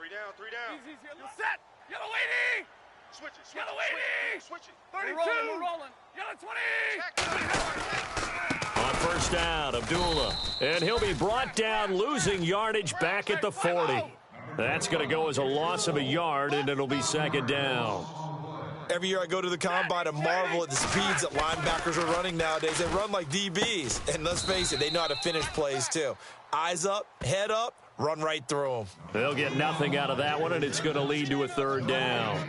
Three down. Easy, you're set. Yellow 80. Switch it. Yellow 80. Switch it. 32. We're rolling. Yellow 20. On first down, Abdullah. And he'll be brought down, losing yardage back at the 40. That's going to go as a loss of a yard, and it'll be second down. Every year I go to the combine and marvel at the speeds that linebackers are running nowadays. They run like DBs. And let's face it, they know how to finish plays too. Eyes up, head up, run right through them. They'll get nothing out of that one, and it's going to lead to a third down.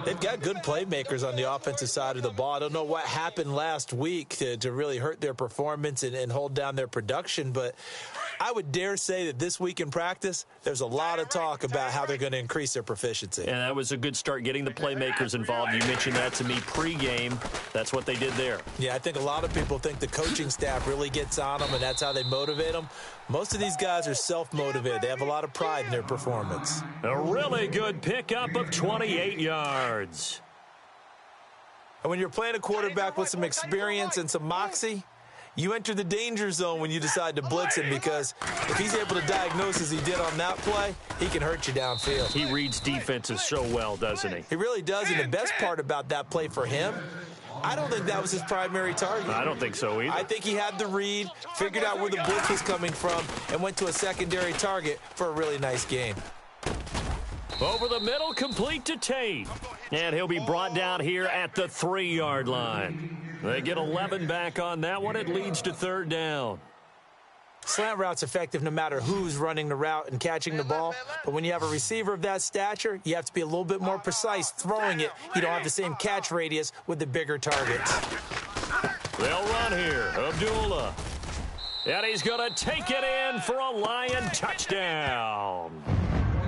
They've got good playmakers on the offensive side of the ball. I don't know what happened last week to really hurt their performance and hold down their production, but I would dare say that this week in practice, there's a lot of talk about how they're going to increase their proficiency. And that was a good start, getting the playmakers involved. You mentioned that to me pregame. That's what they did there. Yeah, I think a lot of people think the coaching staff really gets on them, and that's how they motivate them. Most of these guys are self-motivated. They have a lot of pride in their performance. A really good pickup of 28 yards. And when you're playing a quarterback with some experience and some moxie, you enter the danger zone when you decide to blitz him, because if he's able to diagnose as he did on that play, he can hurt you downfield. He reads defenses so well, doesn't he? He really does, and the best part about that play for him, I don't think that was his primary target. I don't think so either. I think he had the read, figured out where the blitz was coming from, and went to a secondary target for a really nice gain. Over the middle, complete to Tate. And he'll be brought down here at the 3-yard line. They get 11 back on that one. It leads to third down. Slant route's effective no matter who's running the route and catching the ball. But when you have a receiver of that stature, you have to be a little bit more precise throwing it. You don't have the same catch radius with the bigger targets. They'll run here. Abdullah. And he's going to take it in for a Lion touchdown.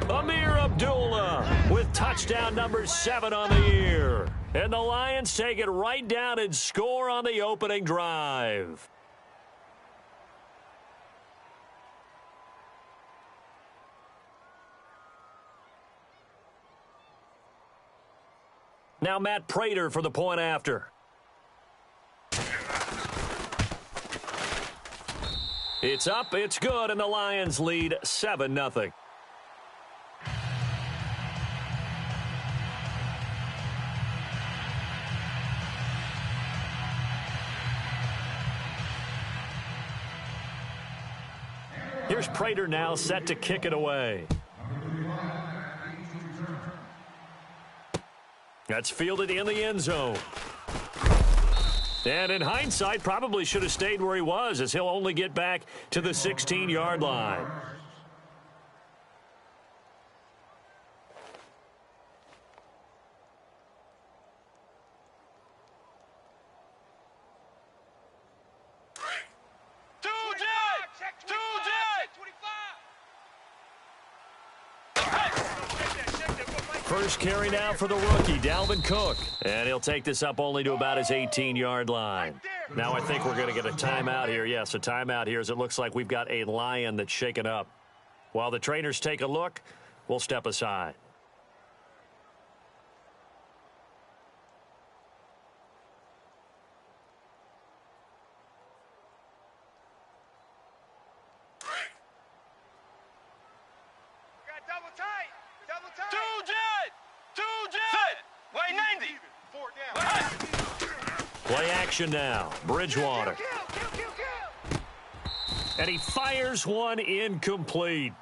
Amir Abdullah with touchdown number 7 on the year. And the Lions take it right down and score on the opening drive. Now Matt Prater for the point after. It's up, it's good, and the Lions lead 7-0. Here's Prater now set to kick it away. That's fielded in the end zone. And in hindsight, probably should have stayed where he was, as he'll only get back to the 16-yard line. First carry now for the rookie, Dalvin Cook. And he'll take this up only to about his 18-yard line. Now I think we're going to get a timeout here. Yes, a timeout here, as it looks like we've got a Lion that's shaken up. While the trainers take a look, we'll step aside. Play action now. Bridgewater. And he fires one incomplete.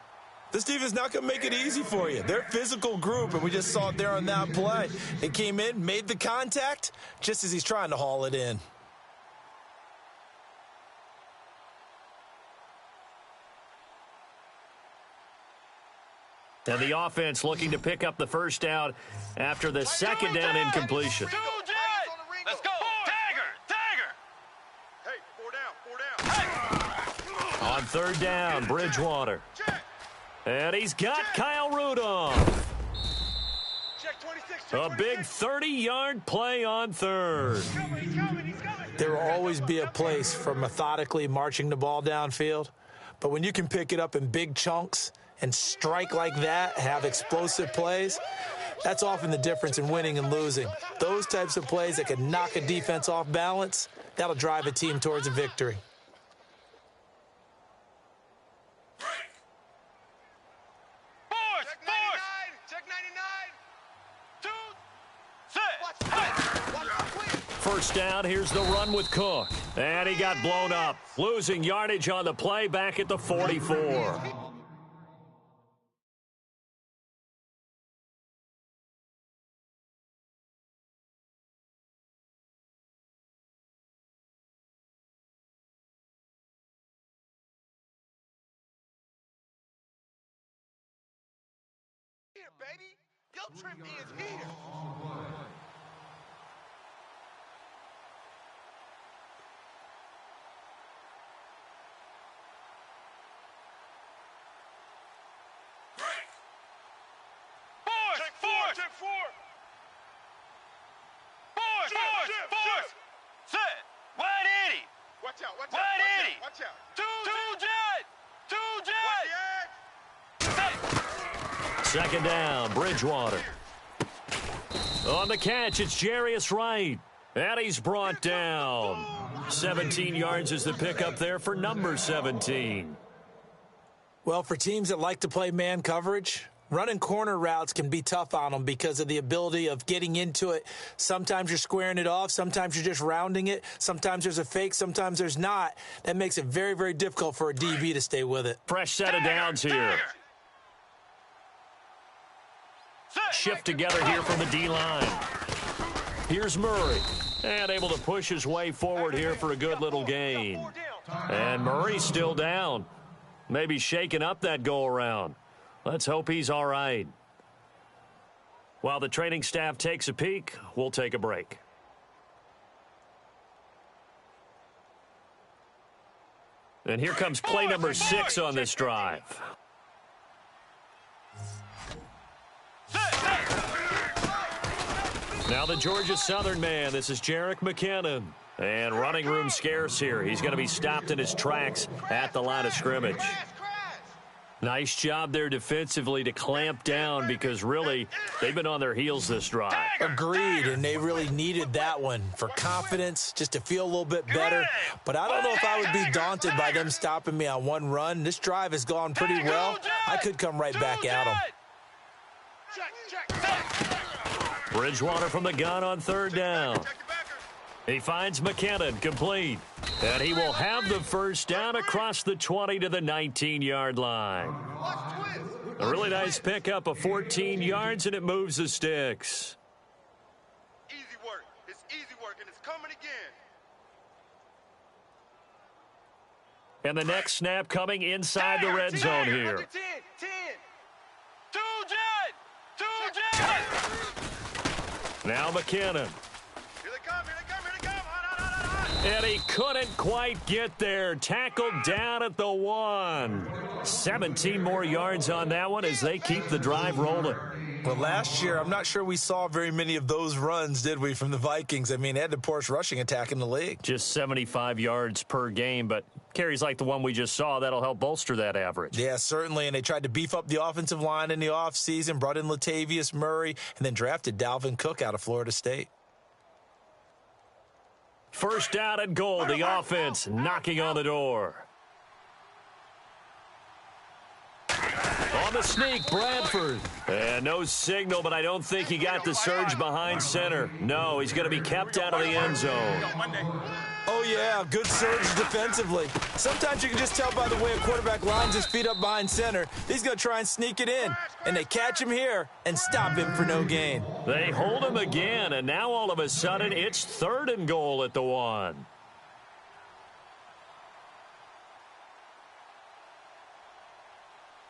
This defense is not going to make it easy for you. They're a physical group, and we just saw it there on that play. They came in, made the contact, just as he's trying to haul it in. And the offense looking to pick up the first down after the second down incompletion. Let's go. Dagger. Hey, 4 down. On third down, Bridgewater. And he's got Kyle Rudolph. A big 30-yard play on third. There will always be a place for methodically marching the ball downfield. But when you can pick it up in big chunks and strike like that, have explosive plays, that's often the difference in winning and losing. Those types of plays that can knock a defense off balance, that'll drive a team towards a victory. down. Here's the run with Cook. And he got blown up, losing yardage on the play back at the 44. Here, baby. Your trip is here. Force! Set! Wide 80! Watch out, watch out, Wide 80! watch out. Two jet! Second down, Bridgewater. On the catch, it's Jarius Wright. And he's brought down. 17 yards is the pickup there for number 17. Well, for teams that like to play man coverage, running corner routes can be tough on them because of the ability of getting into it. Sometimes you're squaring it off. Sometimes you're just rounding it. Sometimes there's a fake. Sometimes there's not. That makes it very, very difficult for a DB to stay with it. Fresh set of downs here. Shift together here from the D-line. Here's Murray. And able to push his way forward here for a good little gain. And Murray's still down. Maybe shaking up that go-around. Let's hope he's all right. While the training staff takes a peek, we'll take a break. And here comes play number 6 on this drive. Now the Georgia Southern man. This is Jerick McKinnon. And running room scarce here. He's going to be stopped in his tracks at the line of scrimmage. Nice job there defensively to clamp down because really they've been on their heels this drive. Agreed, and they really needed that one for confidence, just to feel a little bit better. But I don't know if I would be daunted by them stopping me on one run. This drive has gone pretty well. I could come right back at them. Bridgewater from the gun on third down. He finds McKinnon, complete. And he will have the first down across the 20 to the 19-yard line. A really nice pickup of 14 yards, and it moves the sticks. Easy work. It's easy work, and it's coming again. And the next snap coming inside the red zone here. 10. Two jet! Now McKinnon. Here they come. And he couldn't quite get there. Tackled down at the 1. 17 more yards on that one as they keep the drive rolling. Well, last year, I'm not sure we saw very many of those runs, did we, from the Vikings? I mean, they had the poorest rushing attack in the league. Just 75 yards per game, but carries like the one we just saw, that'll help bolster that average. Yeah, certainly, and they tried to beef up the offensive line in the offseason, brought in Latavius Murray, and then drafted Dalvin Cook out of Florida State. First down and goal, the offense knocking on the door. On the sneak, Bradford. And no signal, but I don't think he got the surge behind center. No, he's going to be kept out of the end zone. Oh, yeah, good surge defensively. Sometimes you can just tell by the way a quarterback lines his feet up behind center. He's going to try and sneak it in. And they catch him here and stop him for no gain. They hold him again, and now all of a sudden it's third and goal at the 1.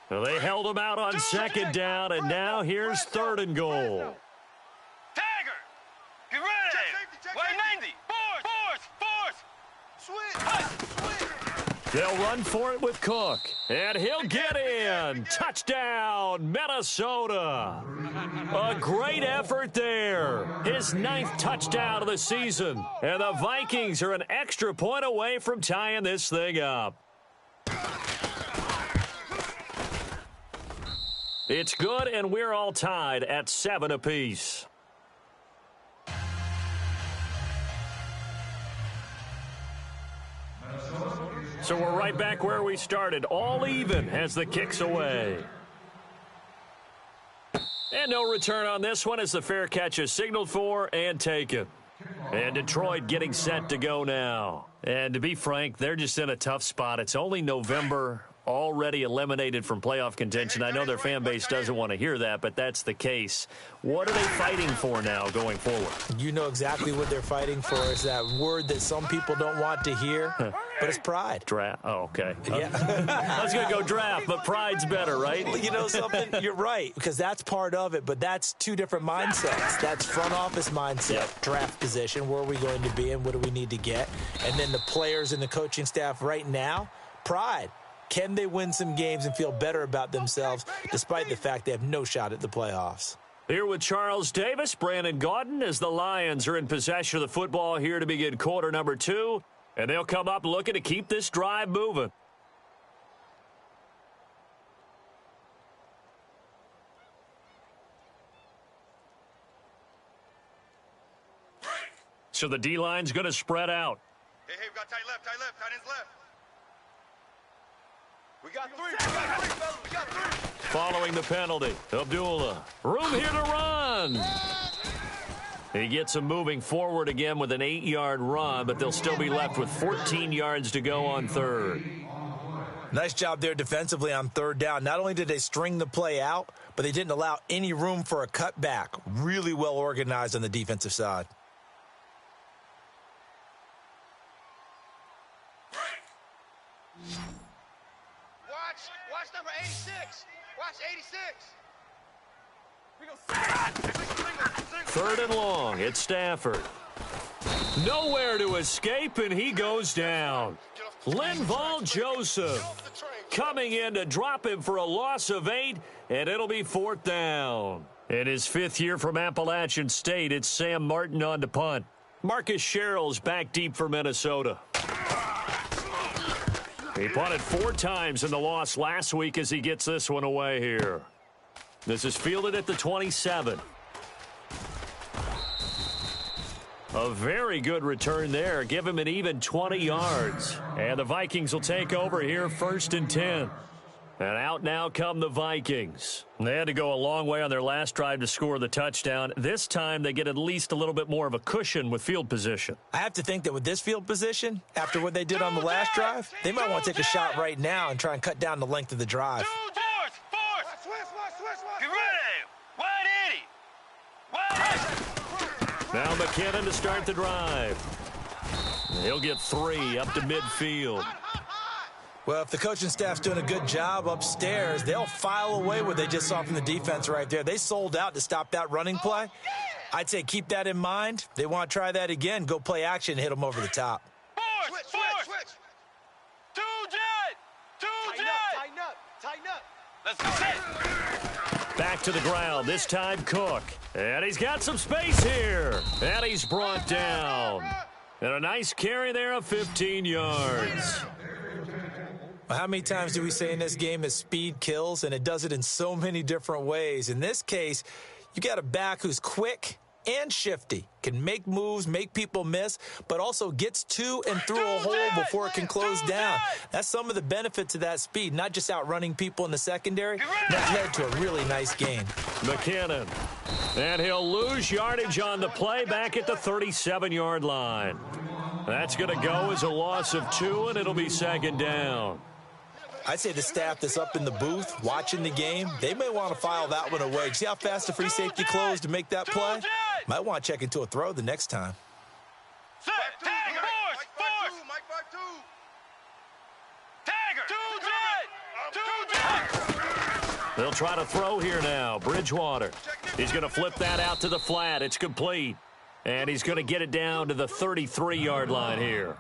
Well, they held him out on second down, and now here's third and goal. Tiger! Get ready! 190! Force! They'll run for it with Cook, and he'll get in. Touchdown, Minnesota. A great effort there. His 9th touchdown of the season, and the Vikings are an extra point away from tying this thing up. It's good, and we're all tied at 7 apiece. So we're right back where we started, all even as the kick's away. And no return on this one as the fair catch is signaled for and taken. And Detroit getting set to go now. And to be frank, they're just in a tough spot. It's only November, already eliminated from playoff contention. I know their fan base doesn't want to hear that, but that's the case. What are they fighting for now going forward? You know exactly what they're fighting for. Is that word that some people don't want to hear, but it's pride. Draft. Oh, okay. Yeah. I was going to go draft, but pride's better, right? You know something? You're right, because that's part of it, but that's two different mindsets. That's front office mindset, draft position, where are we going to be and what do we need to get? And then the players and the coaching staff right now, pride. Can they win some games and feel better about themselves despite the fact they have no shot at the playoffs? Here with Charles Davis, Brandon Gaudin, as the Lions are in possession of the football here to begin quarter number 2. And they'll come up looking to keep this drive moving. So the D-line's going to spread out. Hey, we got tight ends left. We got three, fellas. We got three. Following the penalty, Abdullah. Room here to run. He gets him moving forward again with an 8-yard run, but they'll still be left with 14 yards to go on third. Nice job there defensively on third down. Not only did they string the play out, but they didn't allow any room for a cutback. Really well organized on the defensive side. Watch number 86. Watch 86. Third and long. It's Stafford. Nowhere to escape, and he goes down. Linval Joseph coming in to drop him for a loss of 8, and it'll be 4th down. In his 5th year from Appalachian State, it's Sam Martin on to punt. Marcus Sherrill's back deep for Minnesota. He punted 4 times in the loss last week as he gets this one away here. This is fielded at the 27. A very good return there. Give him an even 20 yards. And the Vikings will take over here 1st and 10. And out now come the Vikings. They had to go a long way on their last drive to score the touchdown. This time they get at least a little bit more of a cushion with field position. I have to think that with this field position, after what they did on the last drive, they might want to take a shot right now and try and cut down the length of the drive. Force. Get ready. 180. Now McKinnon to start the drive. He'll get 3 up to midfield. Well, if the coaching staff's doing a good job upstairs, they'll file away what they just saw from the defense right there. They sold out to stop that running play. I'd say keep that in mind. They want to try that again. Go play action and hit them over the top. Switch. Two jet. Tighten up. Let's go. Back to the ground, this time Cook. And he's got some space here. And he's brought down. And a nice carry there of 15 yards. How many times do we say in this game that speed kills, and it does it in so many different ways? In this case, you got a back who's quick and shifty, can make moves, make people miss, but also gets to and through a hole before it can close down. That's some of the benefits of that speed, not just outrunning people in the secondary. That led to a really nice gain. McKinnon. And he'll lose yardage on the play back at the 37-yard line. That's going to go as a loss of 2, and it'll be 2nd down. I'd say the staff that's up in the booth watching the game, they may want to file that one away. See how fast the free safety closed to make that play? Might want to check into a throw the next time. Tiger. Force. Mike 5-2. Tiger. 2 jet. They'll try to throw here now. Bridgewater. He's going to flip that out to the flat. It's complete. And he's going to get it down to the 33-yard line here.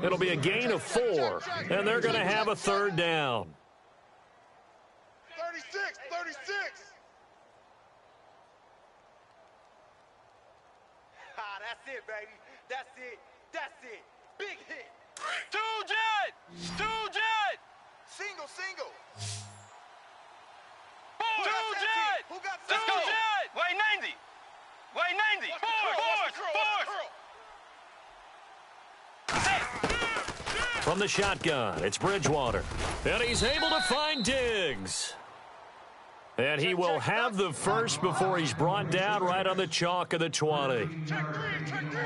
It'll be a gain of 4, and they're going to have a 3rd down. 36. That's it, baby. That's it. Big hit. 2 jet. Single. 2 jet. Who got Let's go. Wait 90. Force. From the shotgun, it's Bridgewater. And he's able to find Diggs. And he will have the first before he's brought down right on the chalk of the 20.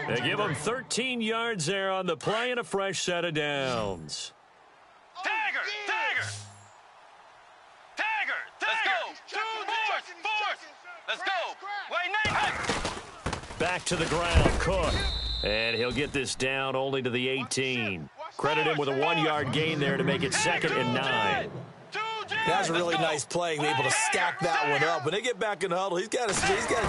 They give him 13 yards there on the play and a fresh set of downs. Tagger! Let's go! Force! Let's go! Wait, Nate! Back to the ground, Cook. And he'll get this down only to the 18. Credit him with a 1-yard gain there to make it 2nd and 9. That was a really nice play, able to stack that one up. When they get back in the huddle, he's got to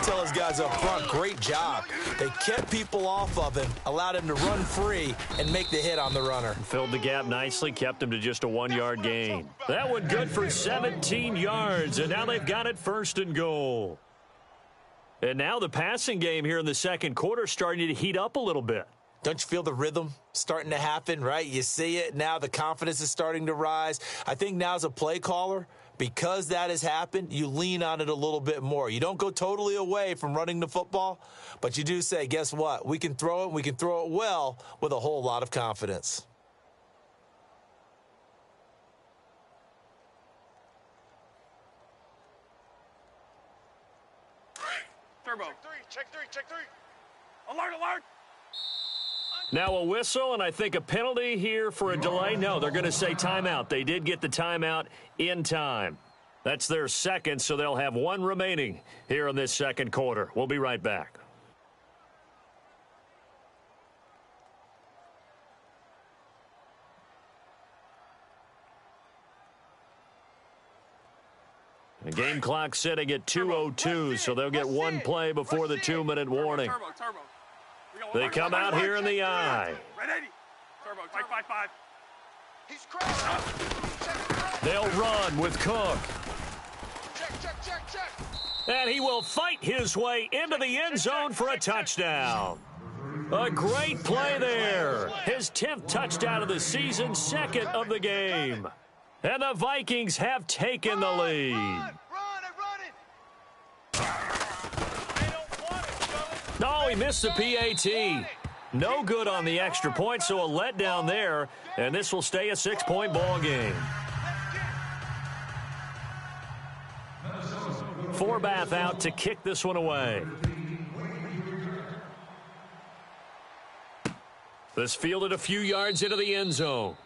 tell his guys up front, great job. They kept people off of him, allowed him to run free, and make the hit on the runner. Filled the gap nicely, kept him to just a 1-yard gain. That one good for 17 yards, and now they've got it 1st and goal. And now the passing game here in the second quarter starting to heat up a little bit. Don't you feel the rhythm starting to happen, right? You see it now. The confidence is starting to rise. I think now as a play caller, because that has happened, you lean on it a little bit more. You don't go totally away from running the football, but you do say, guess what? We can throw it. We can throw it well with a whole lot of confidence. Turbo. Check three. Alert! Now a whistle, and I think a penalty here for a delay. No, they're going to say timeout. They did get the timeout in time. That's their second, so they'll have one remaining here in this second quarter. We'll be right back. The game clock sitting at 2:02, so they'll get one play before the 2-minute warning. Turbo. They come out here in the eye. Turbo, 5. He's crashed. They'll run with Cook. Check. And he will fight his way into the end zone for a touchdown. A great play there. His 10th touchdown of the season, 2nd of the game. And the Vikings have taken the lead. Run it. No, he missed the PAT. No good on the extra point, so a letdown there. And this will stay a 6-point ball game. Forbath out to kick this one away. This fielded a few yards into the end zone.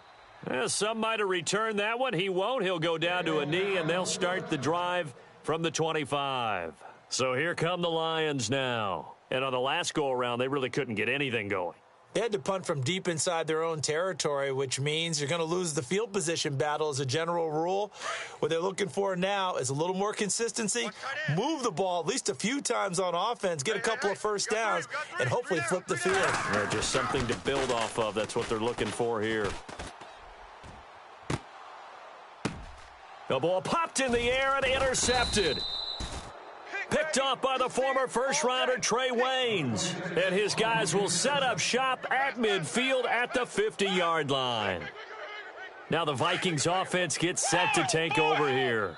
Some might have returned that one. He won't. He'll go down to a knee, and they'll start the drive from the 25. So here come the Lions now. And on the last go-around, they really couldn't get anything going. They had to punt from deep inside their own territory, which means you're going to lose the field position battle as a general rule. What they're looking for now is a little more consistency, move the ball at least a few times on offense, get a couple of first downs, and hopefully flip the field. Yeah, just something to build off of. That's what they're looking for here. The ball popped in the air and intercepted. Picked up by the former first-rounder Trey Waynes. And his guys will set up shop at midfield at the 50-yard line. Now the Vikings offense gets set to take over here.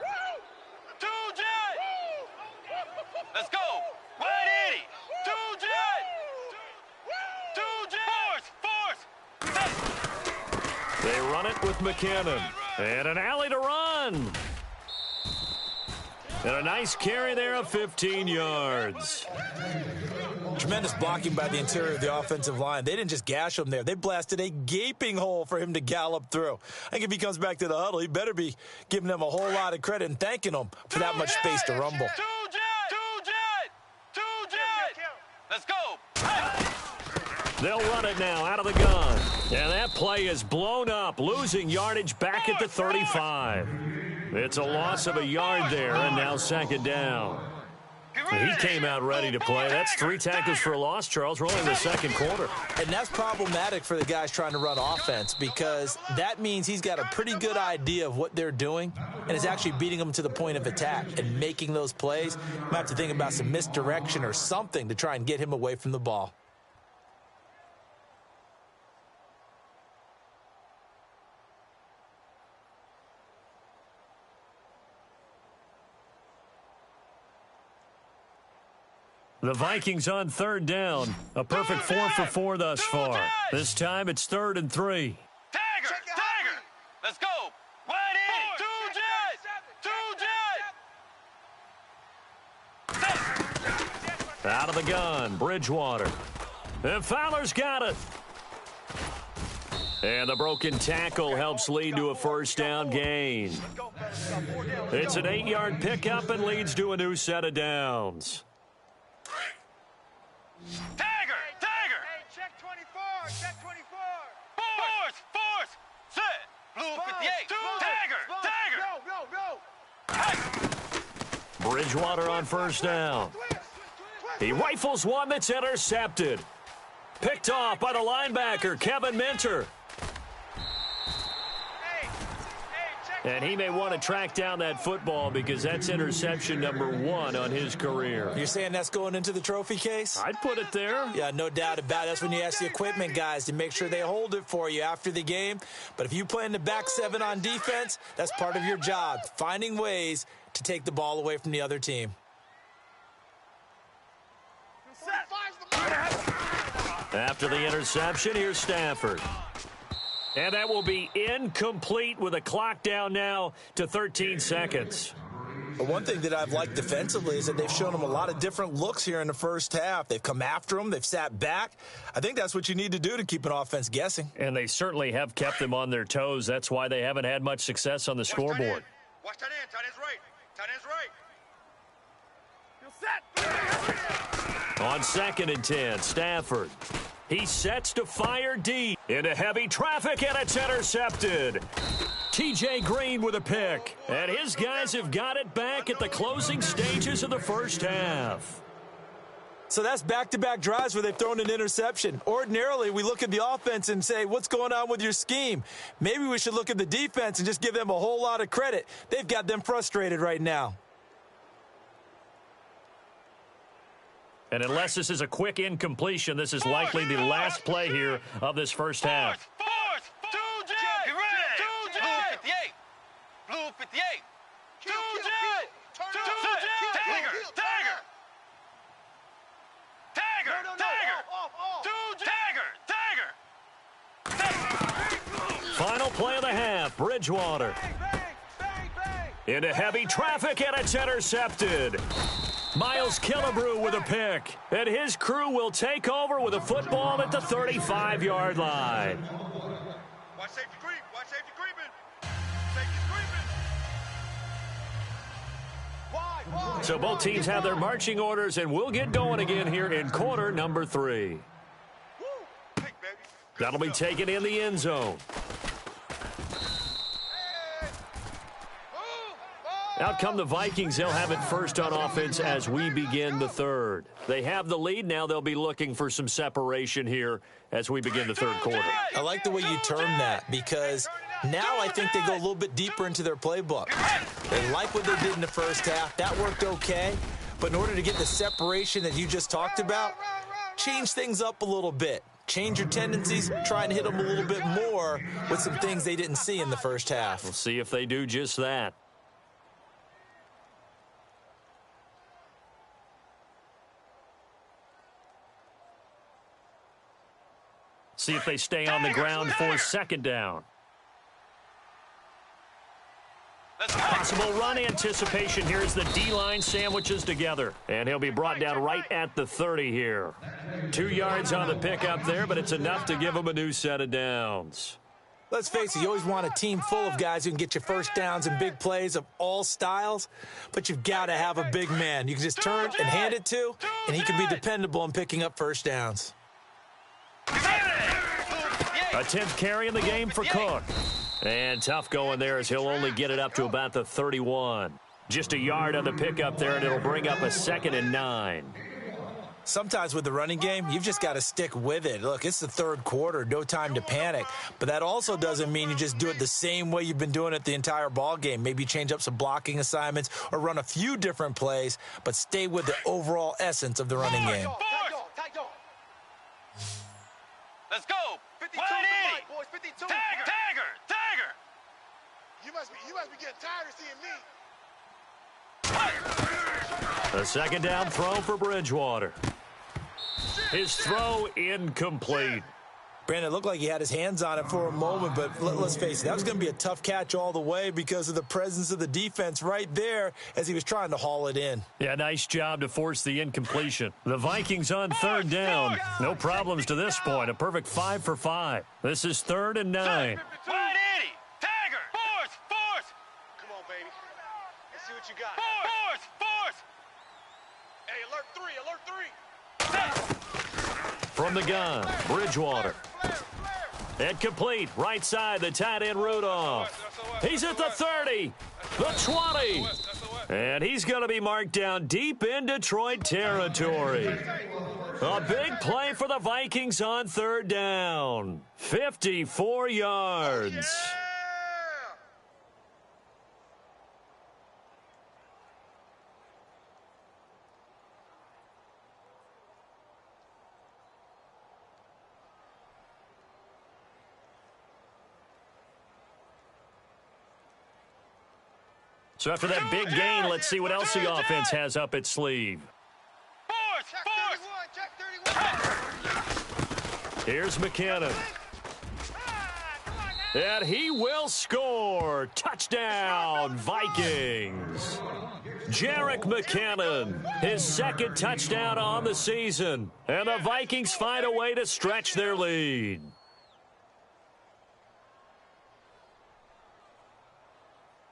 Let's go! 180! 2 jet! Force! They run it with McKinnon. And an alley to run. And a nice carry there of 15 yards. Tremendous blocking by the interior of the offensive line. They didn't just gash him there. They blasted a gaping hole for him to gallop through. I think if he comes back to the huddle, he better be giving them a whole lot of credit and thanking them for that much space to rumble. 2 jet! Let's go! They'll run it now out of the gun. And that play is blown up, losing yardage back at the 35. It's a loss of a yard there, and now 2nd down. He came out ready to play. That's 3 tackles for a loss, Charles. We're only in the second quarter. And that's problematic for the guys trying to run offense because that means he's got a pretty good idea of what they're doing and is actually beating them to the point of attack and making those plays. Might have to think about some misdirection or something to try and get him away from the ball. The Vikings on 3rd down. A perfect 4 for 4 thus far. This time it's 3rd and 3. Tagger! Let's go! 180! 2 jet! Out of the gun, Bridgewater. And Fowler's got it. And the broken tackle helps lead to a first down gain. It's an 8-yard pickup and leads to a new set of downs. Tiger! Tiger! Hey, check 24! Check 24! Force! Set! Blue 58! Tiger! Go! Bridgewater on first down. He rifles one that's intercepted. Picked off by the linebacker, Kevin Minter. And he may want to track down that football because that's interception number 1 on his career. You're saying that's going into the trophy case? I'd put it there. Yeah, no doubt about it. That's when you ask the equipment guys to make sure they hold it for you after the game. But if you play in the back 7 on defense, that's part of your job, finding ways to take the ball away from the other team. After the interception, here's Stafford. And that will be incomplete with a clock down now to 13 seconds. One thing that I've liked defensively is that they've shown them a lot of different looks here in the first half. They've come after them. They've sat back. I think that's what you need to do to keep an offense guessing. And they certainly have kept them on their toes. That's why they haven't had much success on the scoreboard. Watch that end. Tight end's right. Tight end's right. On 2nd and 10, Stafford. He sets to fire deep into heavy traffic, and it's intercepted. T.J. Green with a pick, and his guys have got it back at the closing stages of the first half. So that's back-to-back drives where they've thrown an interception. Ordinarily, we look at the offense and say, what's going on with your scheme? Maybe we should look at the defense and just give them a whole lot of credit. They've got them frustrated right now. And unless this is a quick incompletion, this is likely the last play here of this first half. Force! 2J! Blue 58! 2J! Tiger! Final play of the half, Bridgewater. Into heavy traffic, and it's intercepted. Miles Killebrew with a pick, and his crew will take over with a football at the 35-yard line. Watch safety creep. Watch safety creeping. Safety's creeping. So both teams have their marching orders, and we'll get going again here in quarter number 3. That'll be taken in the end zone. Out come the Vikings. They'll have it first on offense as we begin the third. They have the lead. Now they'll be looking for some separation here as we begin the third quarter. I like the way you term that because now I think they go a little bit deeper into their playbook. They like what they did in the first half. That worked okay. But in order to get the separation that you just talked about, change things up a little bit. Change your tendencies, try and hit them a little bit more with some things they didn't see in the first half. We'll see if they do just that. See if they stay on the ground for second down. Possible run anticipation here as the D-line sandwiches together. And he'll be brought down right at the 30 here. 2 yards on the pickup there, but it's enough to give him a new set of downs. Let's face it, you always want a team full of guys who can get you first downs and big plays of all styles, but you've got to have a big man you can just turn and hand it to, and he can be dependable in picking up first downs. A 10th carry in the game for Cook. And tough going there as he'll only get it up to about the 31. Just a yard on the pickup there, and it'll bring up a 2nd and 9. Sometimes with the running game, you've just got to stick with it. Look, it's the third quarter, no time to panic. But that also doesn't mean you just do it the same way you've been doing it the entire ball game. Maybe change up some blocking assignments or run a few different plays, but stay with the overall essence of the running game. Let's go! 52 tonight, boys. 52. Tiger! You must be getting tired of seeing me. A second down throw for Bridgewater. His throw incomplete. Brandon, it looked like he had his hands on it for a moment, but let's face it, that was going to be a tough catch all the way because of the presence of the defense right there as he was trying to haul it in. Yeah, nice job to force the incompletion. The Vikings on third down. No problems to this point. A perfect 5 for 5. This is 3rd and 9. Wide 80. Tiger. Force. Come on, baby. Let's see what you got. Force. Hey, alert 3. From the gun, Bridgewater. Incomplete. Right side, the tight end Rudolph. He's at the 30, the 20. And he's going to be marked down deep in Detroit territory. A big play for the Vikings on third down. 54 yards. So after that big gain, let's see what else the offense has up its sleeve. Here's McKinnon. And he will score. Touchdown, Vikings. Jerick McKinnon, his 2nd touchdown on the season. And the Vikings find a way to stretch their lead.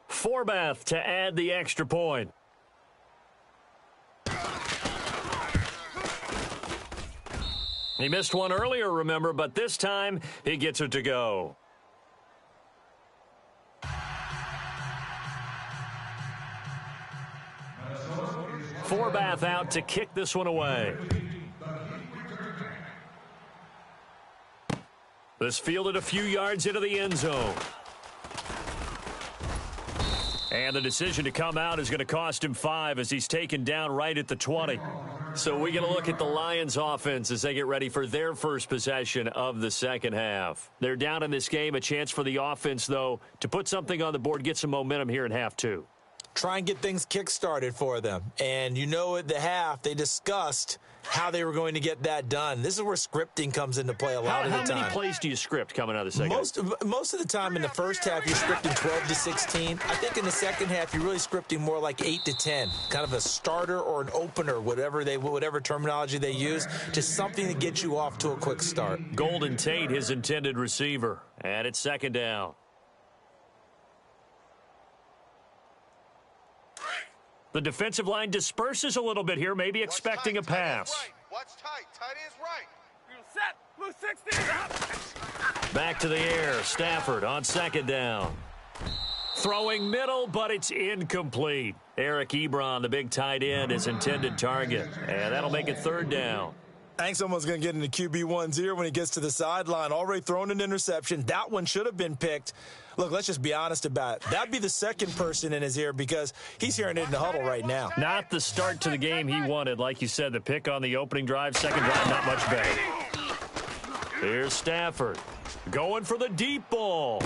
Forbath to add the extra point. He missed one earlier, remember, but this time he gets it to go. Forbath out to kick this one away. This fielded a few yards into the end zone. And the decision to come out is going to cost him 5 as he's taken down right at the 20. So we get a look at the Lions offense as they get ready for their first possession of the second half. They're down in this game. A chance for the offense, though, to put something on the board, get some momentum here in half 2. Try and get things kick-started for them. And you know at the half, they discussed how they were going to get that done. This is where scripting comes into play a lot of the time. How many plays do you script coming out of the second half? Most of the time in the first half, you're scripting 12 to 16. I think in the second half, you're really scripting more like 8 to 10. Kind of a starter or an opener, whatever terminology they use, just something to get you off to a quick start. Golden Tate, his intended receiver. And it's 2nd down. The defensive line disperses a little bit here, maybe expecting a pass. Watch tight. Tight end's right. Set. Blue 60. Back to the air. Stafford on 2nd down. Throwing middle, but it's incomplete. Eric Ebron, the big tight end, his intended target. And that'll make it 3rd down. I think someone's going to get into QB1's ear when he gets to the sideline. Already thrown an interception. That one should have been picked. Look, let's just be honest about it. That'd be the second person in his ear because he's hearing it in the huddle right now. Not the start to the game he wanted. Like you said, the pick on the opening drive, second drive, not much better. Here's Stafford going for the deep ball.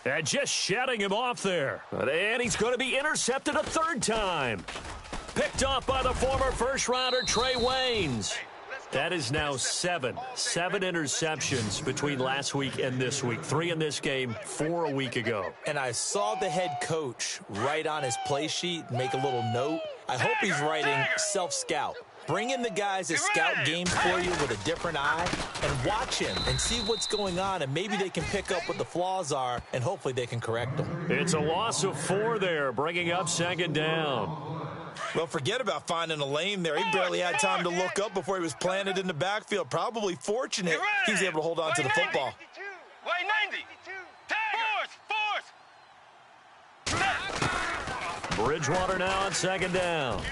And just shutting him off there. And he's going to be intercepted a 3rd time. Picked off by the former first-rounder Trey Waynes. That is now 7 interceptions between last week and this week. 3 in this game, 4 a week ago. And I saw the head coach write on his play sheet, make a little note. I hope he's writing self-scout. Bring in the guys that scout games for you with a different eye and watch him and see what's going on, and maybe they can pick up what the flaws are, and hopefully they can correct them. It's a loss of 4 there, bringing up 2nd down. Well, forget about finding a lane there. He barely had time to look up before he was planted in the backfield. Probably fortunate he was able to hold on to the football. White 90. Force. Bridgewater now on 2nd down.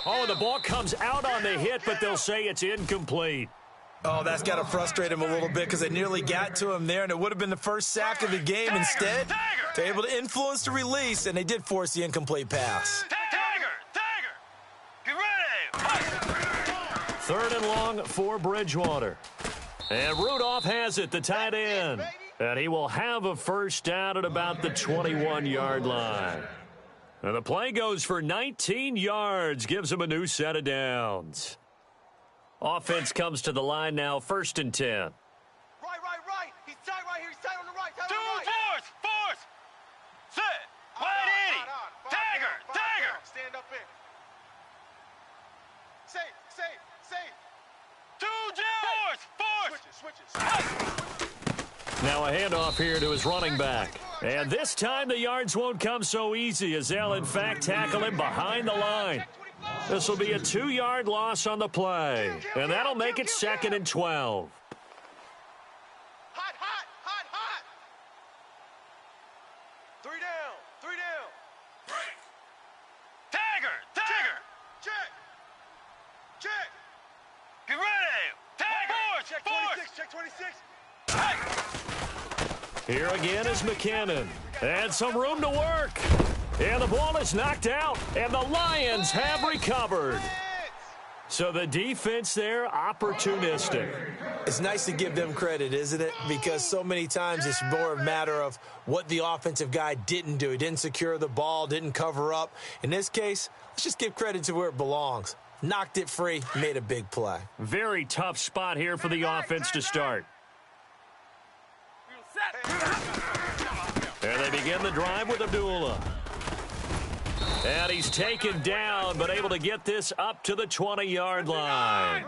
Oh, the ball comes out on the hit, but they'll say it's incomplete. Oh, that's got to frustrate him a little bit because they nearly got to him there, and it would have been the first sack of the game. Instead, they're able to influence the release, and they did force the incomplete pass. Get ready. 3rd and long for Bridgewater. And Rudolph has it, the tight end. And he will have a first down at about the 21-yard line. And the play goes for 19 yards, gives him a new set of downs. Offense comes to the line now, 1st and 10. Right. Now a handoff here to his running back. And this time the yards won't come so easy as they'll, in fact, tackle him behind the line. This will be a 2-yard loss on the play. And that'll make it 2nd and 12. Hot, hot, hot, hot. 3 down, 3 down. Break. Tiger, Tiger. Check. Check. Get ready. Tiger. Check Force. 26, check 26. Here again is McKinnon. And some room to work. And the ball is knocked out, and the Lions have recovered. So the defense there, opportunistic. It's nice to give them credit, isn't it? Because so many times it's more a matter of what the offensive guy didn't do. He didn't secure the ball, didn't cover up. In this case, let's just give credit to where it belongs. Knocked it free, made a big play. Very tough spot here for the offense to start. And they begin the drive with Abdullah. And he's taken down, but able to get this up to the 20-yard line.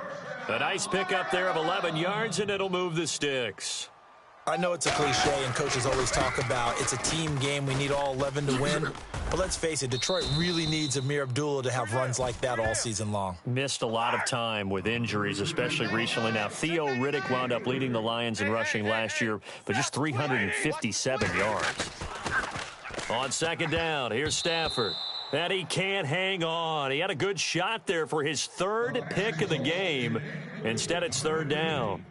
A nice pickup there of 11 yards, and it'll move the sticks. I know it's a cliche, and coaches always talk about it's a team game. We need all 11 to win. But let's face it, Detroit really needs Amir Abdullah to have runs like that all season long. Missed a lot of time with injuries, especially recently. Now, Theo Riddick wound up leading the Lions in rushing last year, but just 357 yards. On 2nd down, here's Stafford. And he can't hang on. He had a good shot there for his 3rd pick of the game. Instead, it's 3rd down.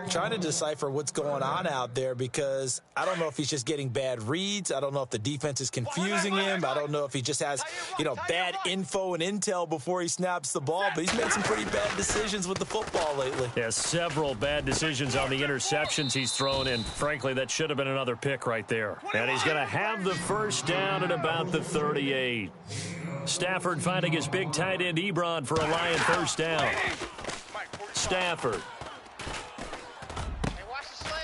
Trying to decipher what's going on out there because I don't know if he's just getting bad reads. I don't know if the defense is confusing him. I don't know if he just has, bad info and intel before he snaps the ball. But he's made some pretty bad decisions with the football lately. Yeah, several bad decisions on the interceptions he's thrown in. Frankly, that should have been another pick right there. And he's going to have the 1st down at about the 38. Stafford finding his big tight end Ebron for a Lion 1st down. Stafford.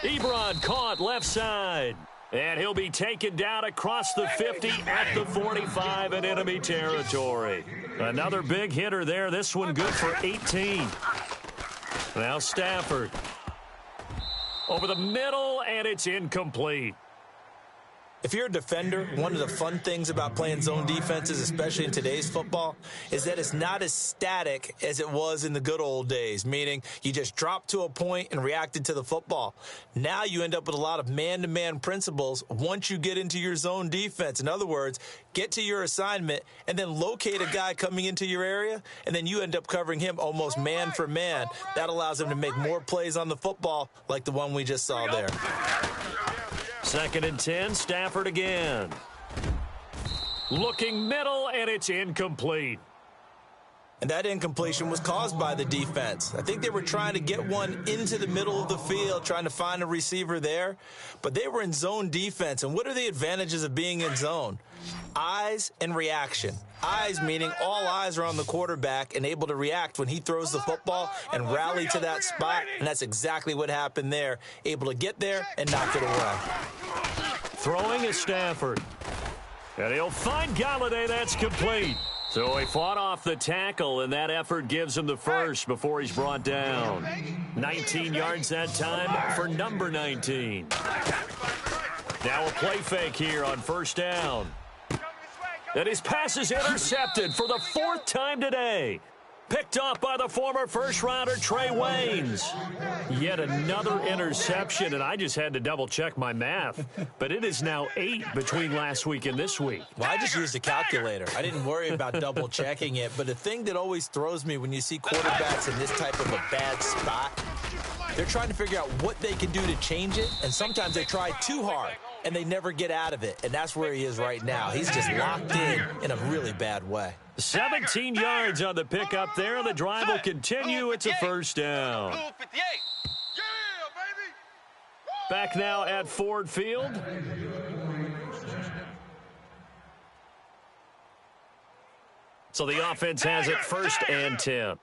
Ebron caught left side. And he'll be taken down across the 50 at the 45 in enemy territory. Another big hitter there. This one good for 18. Now Stafford. Over the middle, and it's incomplete. If you're a defender, one of the fun things about playing zone defenses, especially in today's football, is that it's not as static as it was in the good old days, meaning you just dropped to a point and reacted to the football. Now you end up with a lot of man-to-man principles once you get into your zone defense. In other words, get to your assignment and then locate a guy coming into your area, and then you end up covering him almost man for man. That allows him to make more plays on the football like the one we just saw there. 2nd and 10, Stafford again. Looking middle, and it's incomplete. And that incompletion was caused by the defense. I think they were trying to get one into the middle of the field, trying to find a receiver there. But they were in zone defense. And what are the advantages of being in zone? Eyes and reaction. Eyes meaning all eyes are on the quarterback and able to react when he throws the football and rally to that spot. And that's exactly what happened there. Able to get there and knock it away. Throwing is Stafford. And he'll find Galladay. That's complete. So he fought off the tackle, and that effort gives him the 1st before he's brought down. 19 yards that time for number 19. Now a play fake here on 1st down. And his pass is intercepted for the 4th time today. Picked off by the former first-rounder Trey Waynes. Yet another interception, and I just had to double-check my math. But it is now 8 between last week and this week. Well, I just used a calculator. I didn't worry about double-checking it. But the thing that always throws me when you see quarterbacks in this type of a bad spot, they're trying to figure out what they can do to change it, and sometimes they try too hard, and they never get out of it. And that's where he is right now. He's just locked in a really bad way. 17 yards on the pickup there. The drive will continue. It's a 1st down. Yeah, baby. Back now at Ford Field. So the offense has it 1st and 10.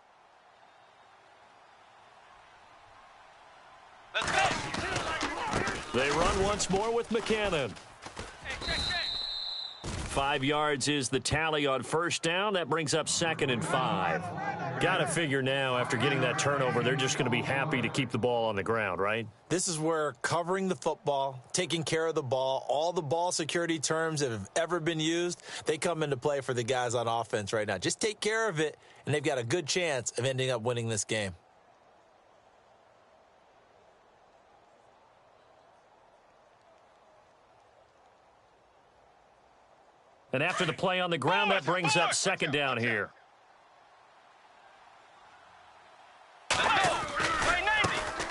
They run once more with McKinnon. 5 yards is the tally on 1st down. That brings up 2nd and 5. Got to figure now, after getting that turnover, they're just going to be happy to keep the ball on the ground, right? This is where covering the football, taking care of the ball, all the ball security terms that have ever been used, they come into play for the guys on offense right now. Just take care of it, and they've got a good chance of ending up winning this game. And after the play on the ground, that brings up second down here.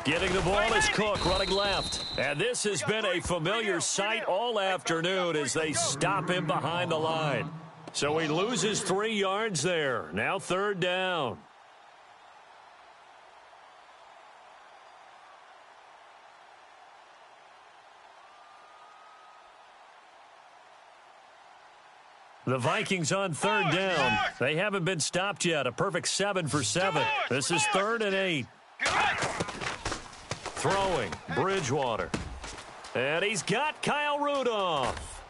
Getting the ball is Cook running left. And this has been a familiar sight all afternoon as they stop him behind the line. So he loses 3 yards there. Now third down. The Vikings on third down. They haven't been stopped yet. A perfect 7 for 7. This is 3rd and 8. Throwing, Bridgewater. And he's got Kyle Rudolph.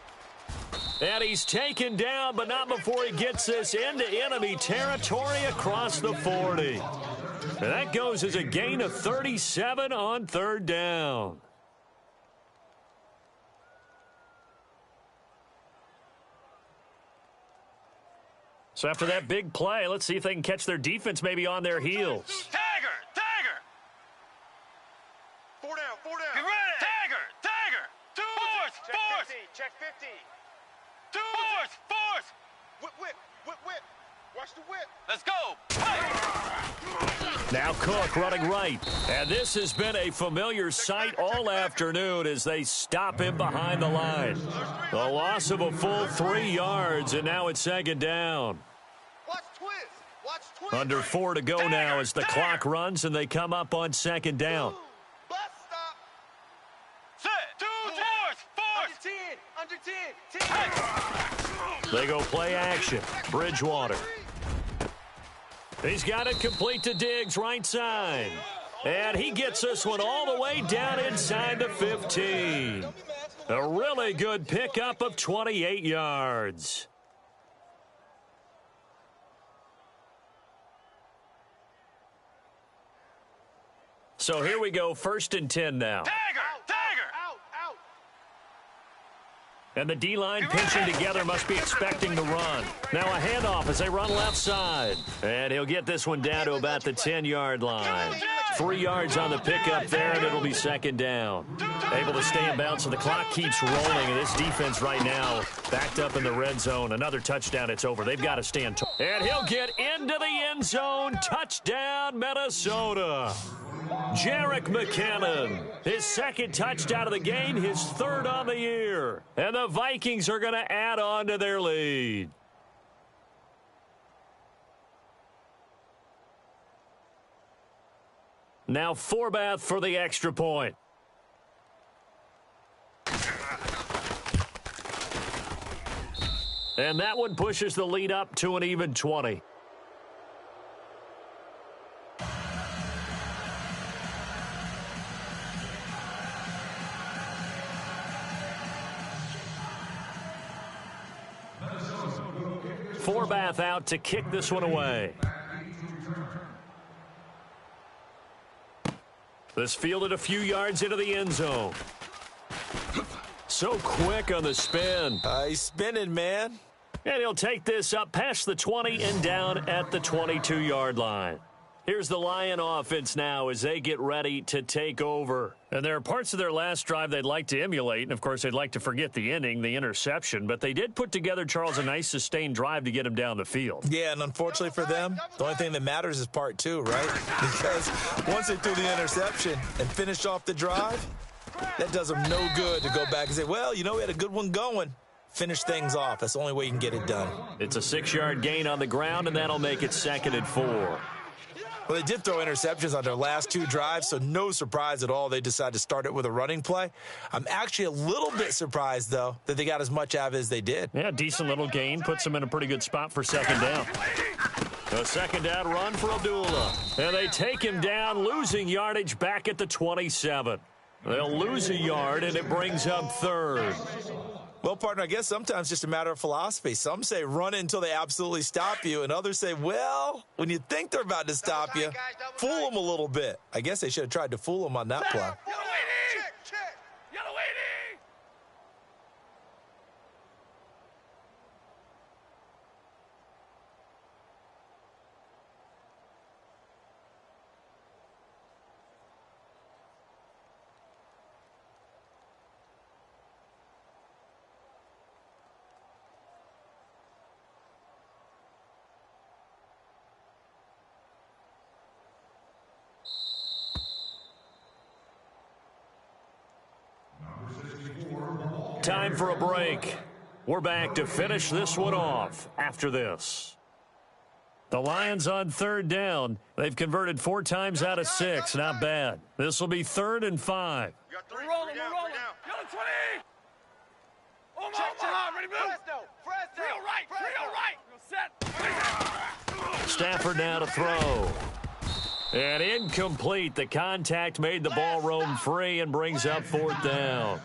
And he's taken down, but not before he gets this into enemy territory across the 40. And that goes as a gain of 37 on third down. So after that big play, let's see if they can catch their defense maybe on their heels. Tagger! Tagger! 4 down, 4 down. Get ready! Tagger! Tagger! Fourth! Fourth! Check 50. Fourth! Fourth! Whip, whip, whip, whip. Watch the whip. Let's go! Now Cook running right. And this has been a familiar sight all afternoon as they stop him behind the line. The loss of a full 3 yards, and now it's second down. Watch twist. Watch twist. Under 4 to go now as the clock runs and they come up on second down. Bus stop. Set! Fourth! Under 10. They go play action. Bridgewater. He's got it complete to Diggs, right side. And he gets this one all the way down inside the 15. A really good pickup of 28 yards. So here we go, 1st and 10 now. Tagger! Tagger! Out. And the D-line pinching together must be expecting the run. Now a handoff as they run left side. And he'll get this one down to about the 10-yard line. 3 yards on the pickup there, and it'll be second down. Able to stay in bounds, so the clock keeps rolling. And this defense right now backed up in the red zone. Another touchdown, it's over. They've got to stand tall. And he'll get into the end zone. Touchdown, Minnesota. Jerick McKinnon, his 2nd touchdown of the game, his 3rd on the year. And the Vikings are going to add on to their lead. Now Forbath for the extra point. And that one pushes the lead up to an even 20. Forbath out to kick this one away. This fielded a few yards into the end zone. So quick on the spin. He's spinning, man. And he'll take this up past the 20 and down at the 22-yard line. Here's the Lion offense now as they get ready to take over. And there are parts of their last drive they'd like to emulate, and of course they'd like to forget the ending, the interception, but they did put together, Charles, a nice sustained drive to get him down the field. Yeah, and unfortunately for them, the only thing that matters is part 2, right? Because once they threw the interception and finished off the drive, that does them no good to go back and say, well, you know, we had a good one going. Finish things off. That's the only way you can get it done. It's a 6-yard gain on the ground, and that'll make it 2nd and 4. Well, they did throw interceptions on their last 2 drives, so no surprise at all they decided to start it with a running play. I'm actually a little bit surprised, though, that they got as much out of it as they did. Yeah, decent little gain. Puts them in a pretty good spot for second down. A second down run for Abdullah. And they take him down, losing yardage back at the 27. They'll lose a yard, and it brings up 3rd. Well, partner, I guess sometimes just a matter of philosophy. Some say run it until they absolutely stop you, and others say, well, when you think they're about to stop you, fool them a little bit. I guess they should have tried to fool them on that play. Yellow 80! Yellow 80! Time for a break. We're back to finish this one off after this. The Lions on third down. They've converted 4 times out of 6. Not bad. This will be 3rd and 5. You got 3. We're rolling, Three down, we're rolling. three down. Yellow 20! Omaha, ready, move! Trio right, trio right! Set! Stafford now to throw. And incomplete. The contact made the ball roam free and brings up 4th down.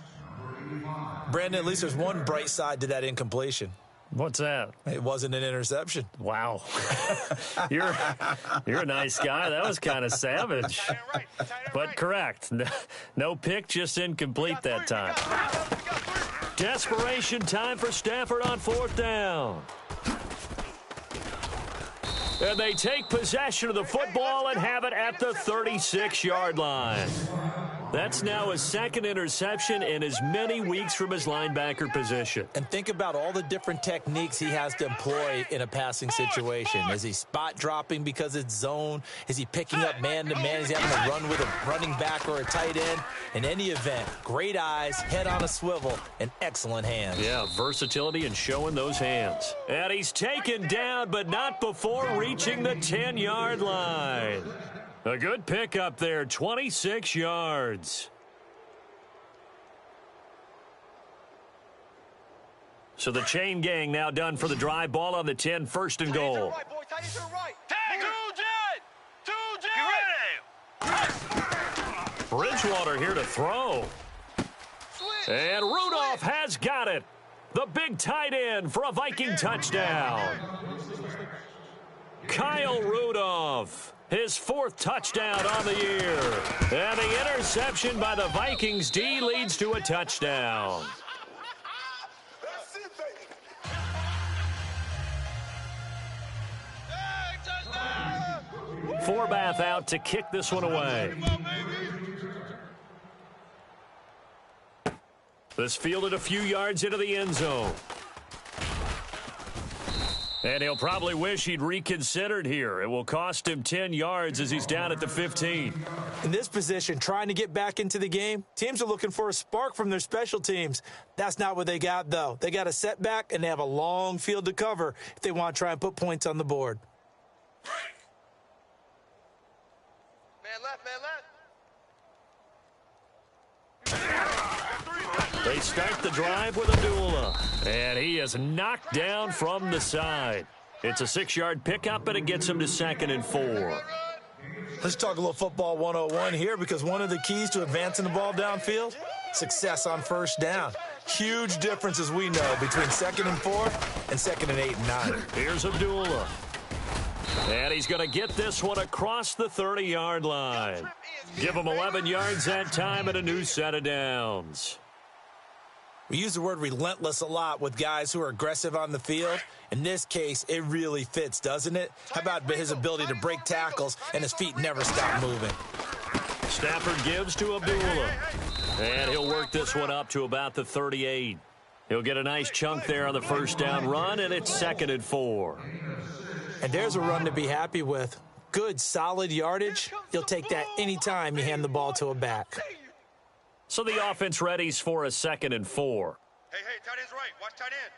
Brandon, at least there's one bright side to that incompletion. What's that? It wasn't an interception. Wow. You're a nice guy. That was kind of savage. But correct. No pick, just incomplete that time. Desperation time for Stafford on 4th down. And they take possession of the football and have it at the 36-yard line. That's now his 2nd interception in as many weeks from his linebacker position. And think about all the different techniques he has to employ in a passing situation. Is he spot dropping because it's zone? Is he picking up man-to-man? Is he having to run with a running back or a tight end? In any event, great eyes, head on a swivel, and excellent hands. Yeah, versatility and showing those hands. And he's taken down, but not before reaching the 10-yard line. A good pick up there, 26 yards. So the chain gang now done for the drive. Ball on the 10, 1st and goal. Tag, get ready! Bridgewater here to throw. And Rudolph has got it. The big tight end for a Viking touchdown. Kyle Rudolph. His 4th touchdown on the year. And the interception by the Vikings D leads to a touchdown. Forbath out to kick this one away. This fielded a few yards into the end zone. And he'll probably wish he'd reconsidered here. It will cost him 10 yards as he's down at the 15. In this position, trying to get back into the game, teams are looking for a spark from their special teams. That's not what they got, though. They got a setback, and they have a long field to cover if they want to try and put points on the board. Man left, man left. They start the drive with Abdullah. And he is knocked down from the side. It's a 6-yard pickup, and it gets him to 2nd and 4. Let's talk a little football 101 here, because one of the keys to advancing the ball downfield, success on 1st down. Huge difference, as we know, between 2nd and 4 and 2nd and 8 and 9. Here's Abdullah. And he's going to get this one across the 30-yard line. Give him 11 yards that time and a new set of downs. We use the word relentless a lot with guys who are aggressive on the field. In this case, it really fits, doesn't it? How about his ability to break tackles and his feet never stop moving? Stafford gives to Abdullah. And he'll work this one up to about the 38. He'll get a nice chunk there on the 1st down run, and it's 2nd and 4. And there's a run to be happy with. Good, solid yardage. You'll take that anytime you hand the ball to a back. So the offense readies for a 2nd and 4. Hey, tight end's right. Watch tight end.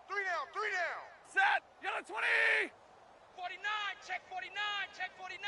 3 down. Set! Yellow 20! 49, check 49, check 49.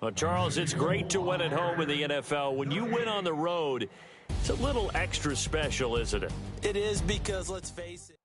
Well, Charles, it's great to win at home in the NFL. When you win on the road, it's a little extra special, isn't it? It is because, let's face it.